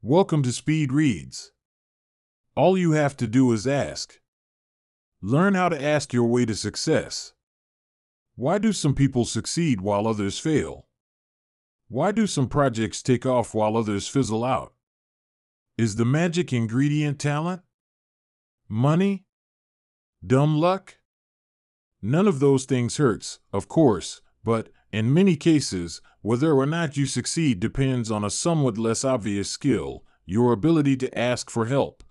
Welcome to Speed Reads. All you have to do is ask. Learn how to ask your way to success. Why do some people succeed while others fail? Why do some projects take off while others fizzle out? Is the magic ingredient talent? Money? Dumb luck? None of those things hurts, of course, but, in many cases, whether or not you succeed depends on a somewhat less obvious skill, your ability to ask for help.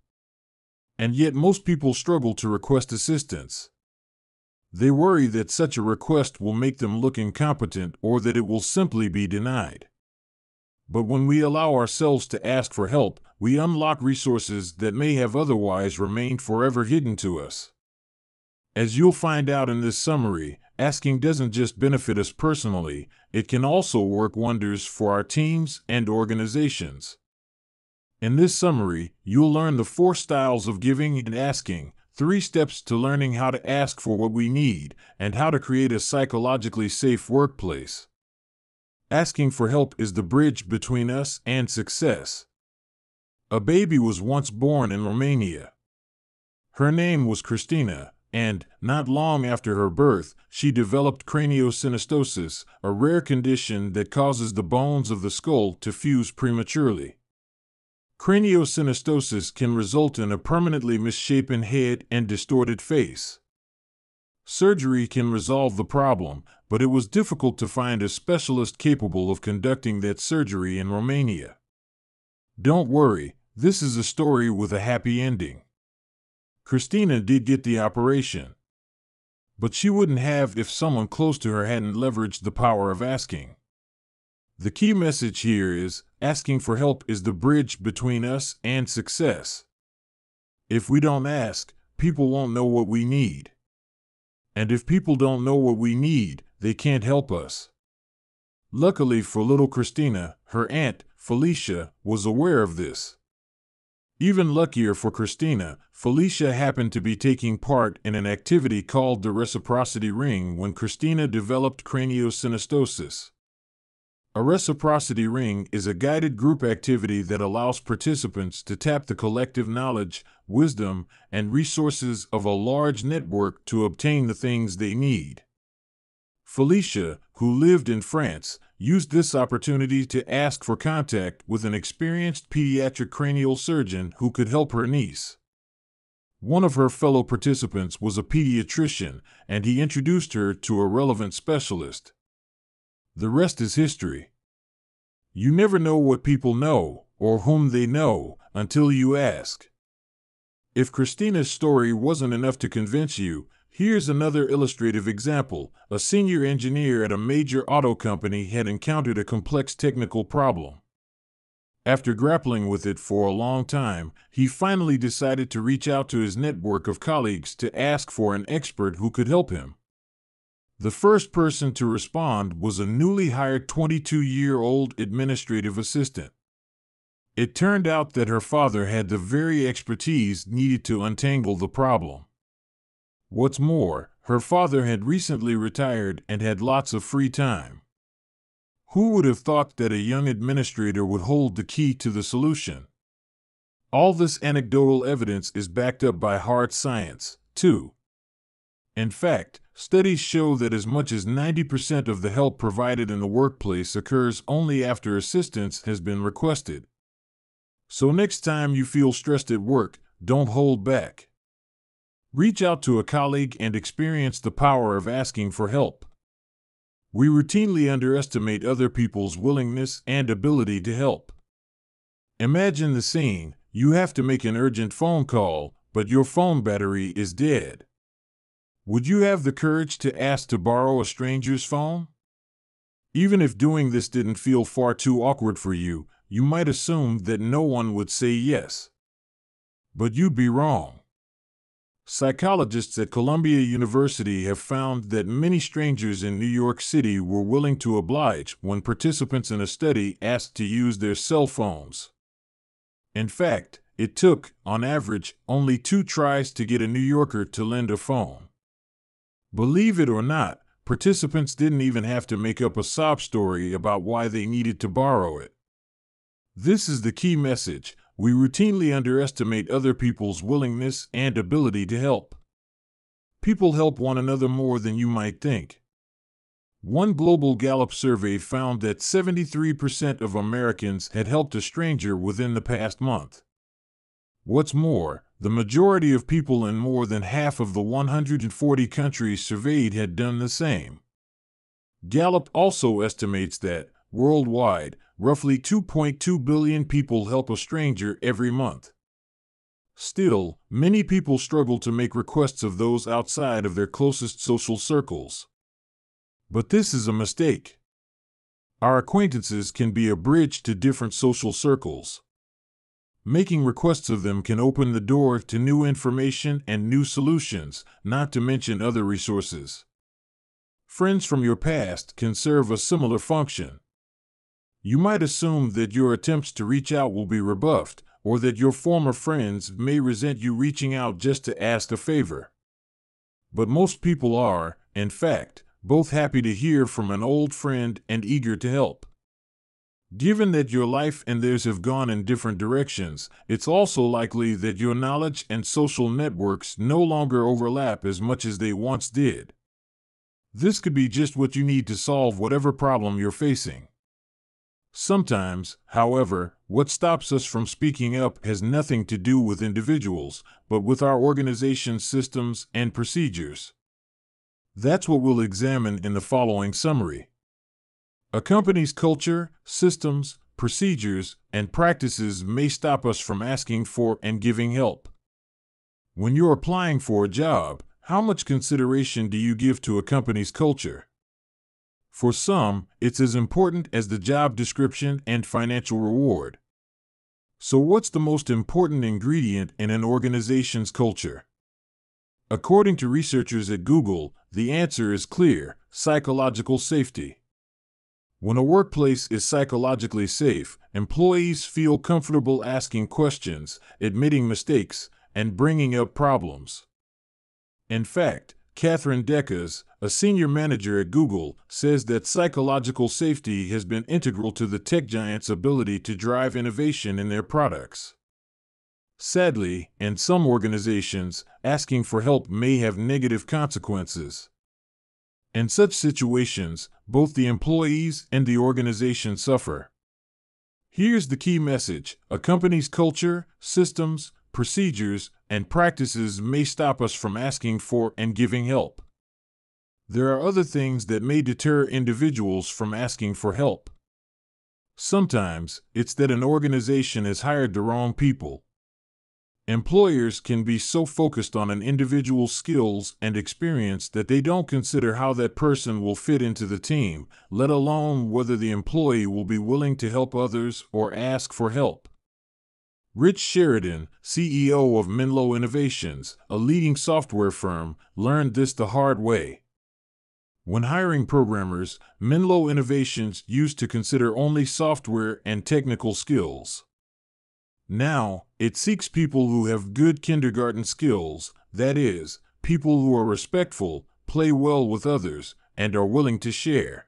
And yet most people struggle to request assistance. They worry that such a request will make them look incompetent or that it will simply be denied. But when we allow ourselves to ask for help, we unlock resources that may have otherwise remained forever hidden to us. As you'll find out in this summary, asking doesn't just benefit us personally, it can also work wonders for our teams and organizations. In this summary, you'll learn the 4 styles of giving and asking, 3 steps to learning how to ask for what we need, and how to create a psychologically safe workplace. Asking for help is the bridge between us and success. A baby was once born in Romania. Her name was Christina, and, not long after her birth, she developed craniosynostosis, a rare condition that causes the bones of the skull to fuse prematurely. Craniosynostosis can result in a permanently misshapen head and distorted face. Surgery can resolve the problem, but it was difficult to find a specialist capable of conducting that surgery in Romania. Don't worry, this is a story with a happy ending. Christina did get the operation, but she wouldn't have if someone close to her hadn't leveraged the power of asking. The key message here is, asking for help is the bridge between us and success. If we don't ask, people won't know what we need. And if people don't know what we need, they can't help us. Luckily for little Christina, her aunt, Felicia, was aware of this. Even luckier for Christina, Felicia happened to be taking part in an activity called the reciprocity ring when Christina developed craniosynostosis. A reciprocity ring is a guided group activity that allows participants to tap the collective knowledge, wisdom, and resources of a large network to obtain the things they need. Felicia, who lived in France, used this opportunity to ask for contact with an experienced pediatric cranial surgeon who could help her niece. One of her fellow participants was a pediatrician, and he introduced her to a relevant specialist. The rest is history. You never know what people know, or whom they know, until you ask. If Christina's story wasn't enough to convince you, here's another illustrative example. A senior engineer at a major auto company had encountered a complex technical problem. After grappling with it for a long time, he finally decided to reach out to his network of colleagues to ask for an expert who could help him. The first person to respond was a newly hired 22-year-old administrative assistant. It turned out that her father had the very expertise needed to untangle the problem. What's more, her father had recently retired and had lots of free time. Who would have thought that a young administrator would hold the key to the solution? All this anecdotal evidence is backed up by hard science, too. In fact, studies show that as much as 90% of the help provided in the workplace occurs only after assistance has been requested. So next time you feel stressed at work, don't hold back. Reach out to a colleague and experience the power of asking for help. We routinely underestimate other people's willingness and ability to help. Imagine the scene: you have to make an urgent phone call, but your phone battery is dead. Would you have the courage to ask to borrow a stranger's phone? Even if doing this didn't feel far too awkward for you, you might assume that no one would say yes. But you'd be wrong. Psychologists at Columbia University have found that many strangers in New York City were willing to oblige when participants in a study asked to use their cell phones. In fact, it took, on average, only 2 tries to get a New Yorker to lend a phone. Believe it or not, participants didn't even have to make up a sob story about why they needed to borrow it. This is the key message. We routinely underestimate other people's willingness and ability to help. People help one another more than you might think. One global Gallup survey found that 73% of Americans had helped a stranger within the past month. What's more, the majority of people in more than half of the 140 countries surveyed had done the same. Gallup also estimates that, worldwide, roughly 2.2 billion people help a stranger every month. Still, many people struggle to make requests of those outside of their closest social circles. But this is a mistake. Our acquaintances can be a bridge to different social circles. Making requests of them can open the door to new information and new solutions, not to mention other resources. Friends from your past can serve a similar function. You might assume that your attempts to reach out will be rebuffed, or that your former friends may resent you reaching out just to ask a favor. But most people are, in fact, both happy to hear from an old friend and eager to help. Given that your life and theirs have gone in different directions, it's also likely that your knowledge and social networks no longer overlap as much as they once did. This could be just what you need to solve whatever problem you're facing. Sometimes, however, what stops us from speaking up has nothing to do with individuals, but with our organization's systems and procedures. That's what we'll examine in the following summary. A company's culture, systems, procedures, and practices may stop us from asking for and giving help. When you're applying for a job, how much consideration do you give to a company's culture? For some, it's as important as the job description and financial reward. So what's the most important ingredient in an organization's culture? According to researchers at Google, the answer is clear: psychological safety. When a workplace is psychologically safe, employees feel comfortable asking questions, admitting mistakes, and bringing up problems. In fact, Catherine Deckers, a senior manager at Google, says that psychological safety has been integral to the tech giant's ability to drive innovation in their products. Sadly, in some organizations, asking for help may have negative consequences. In such situations, both the employees and the organization suffer. Here's the key message: a company's culture, systems, procedures, and practices may stop us from asking for and giving help. There are other things that may deter individuals from asking for help. Sometimes, it's that an organization has hired the wrong people. Employers can be so focused on an individual's skills and experience that they don't consider how that person will fit into the team, let alone whether the employee will be willing to help others or ask for help. Rich Sheridan, CEO of Menlo Innovations, a leading software firm, learned this the hard way. When hiring programmers, Menlo Innovations used to consider only software and technical skills. Now, it seeks people who have good kindergarten skills, that is, people who are respectful, play well with others, and are willing to share.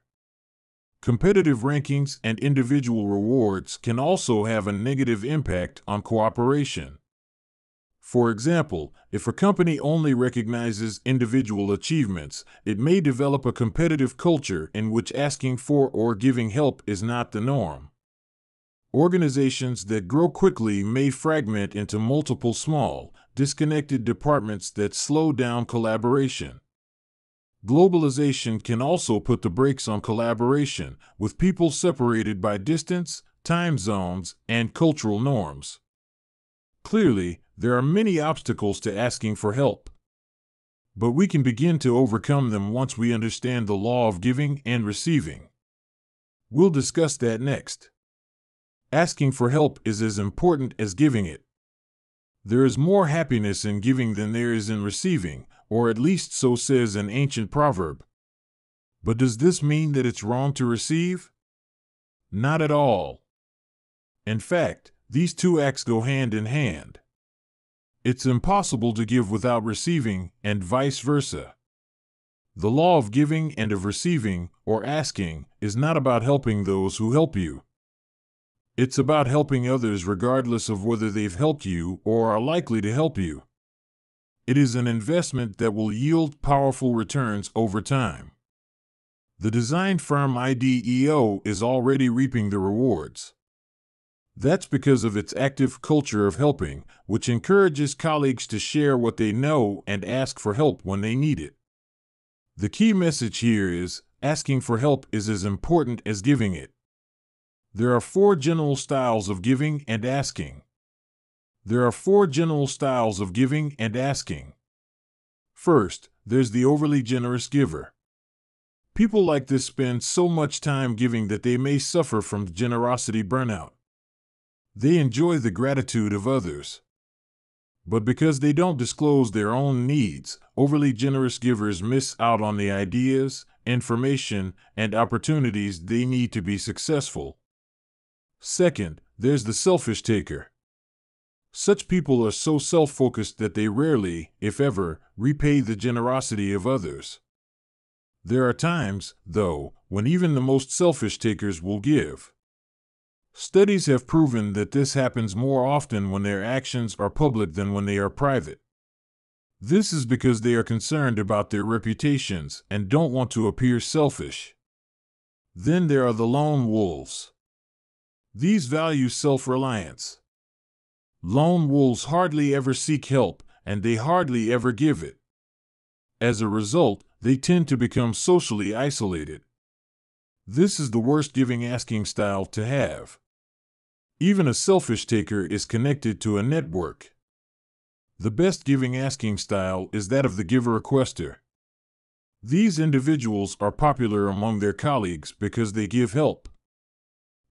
Competitive rankings and individual rewards can also have a negative impact on cooperation. For example, if a company only recognizes individual achievements, it may develop a competitive culture in which asking for or giving help is not the norm. Organizations that grow quickly may fragment into multiple small, disconnected departments that slow down collaboration. Globalization can also put the brakes on collaboration, with people separated by distance, time zones, and cultural norms. Clearly, there are many obstacles to asking for help. But we can begin to overcome them once we understand the law of giving and receiving. We'll discuss that next. Asking for help is as important as giving it. There is more happiness in giving than there is in receiving, or at least so says an ancient proverb. But does this mean that it's wrong to receive? Not at all. In fact, these two acts go hand in hand. It's impossible to give without receiving, and vice versa. The law of giving and of receiving, or asking, is not about helping those who help you. It's about helping others regardless of whether they've helped you or are likely to help you. It is an investment that will yield powerful returns over time. The design firm IDEO is already reaping the rewards. That's because of its active culture of helping, which encourages colleagues to share what they know and ask for help when they need it. The key message here is, asking for help is as important as giving it. There are 4 general styles of giving and asking. First, there's the overly generous giver. People like this spend so much time giving that they may suffer from generosity burnout. They enjoy the gratitude of others. But because they don't disclose their own needs, overly generous givers miss out on the ideas, information, and opportunities they need to be successful. Second, there's the selfish taker. Such people are so self-focused that they rarely, if ever, repay the generosity of others. There are times, though, when even the most selfish takers will give. Studies have proven that this happens more often when their actions are public than when they are private. This is because they are concerned about their reputations and don't want to appear selfish. Then there are the lone wolves. These value self-reliance. Lone wolves hardly ever seek help, and they hardly ever give it. As a result, they tend to become socially isolated. This is the worst giving-asking style to have. Even a selfish taker is connected to a network. The best giving-asking style is that of the giver-requester. These individuals are popular among their colleagues because they give help.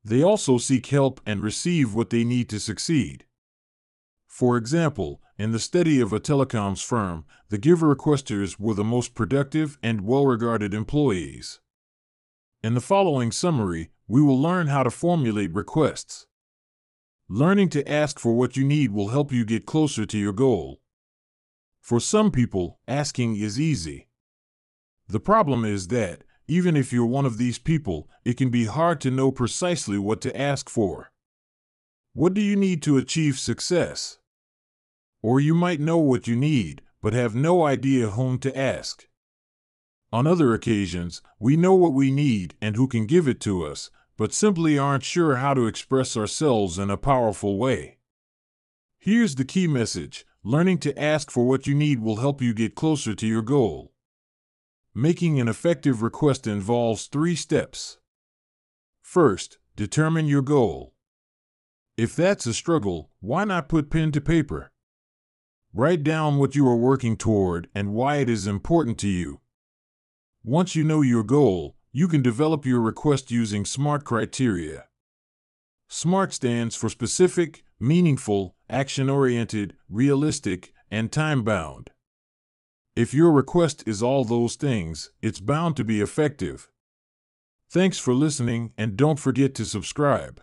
They also seek help and receive what they need to succeed. For example, in the study of a telecoms firm, the giver-requesters were the most productive and well-regarded employees. In the following summary, we will learn how to formulate requests. Learning to ask for what you need will help you get closer to your goal. For some people, asking is easy. The problem is that, even if you're one of these people, it can be hard to know precisely what to ask for. What do you need to achieve success? Or you might know what you need, but have no idea whom to ask. On other occasions, we know what we need and who can give it to us, but simply aren't sure how to express ourselves in a powerful way. Here's the key message: learning to ask for what you need will help you get closer to your goal. Making an effective request involves 3 steps. First, determine your goal. If that's a struggle, why not put pen to paper? Write down what you are working toward and why it is important to you. Once you know your goal, you can develop your request using SMART criteria. SMART stands for specific, meaningful, action-oriented, realistic, and time-bound. If your request is all those things, it's bound to be effective. Thanks for listening, and don't forget to subscribe.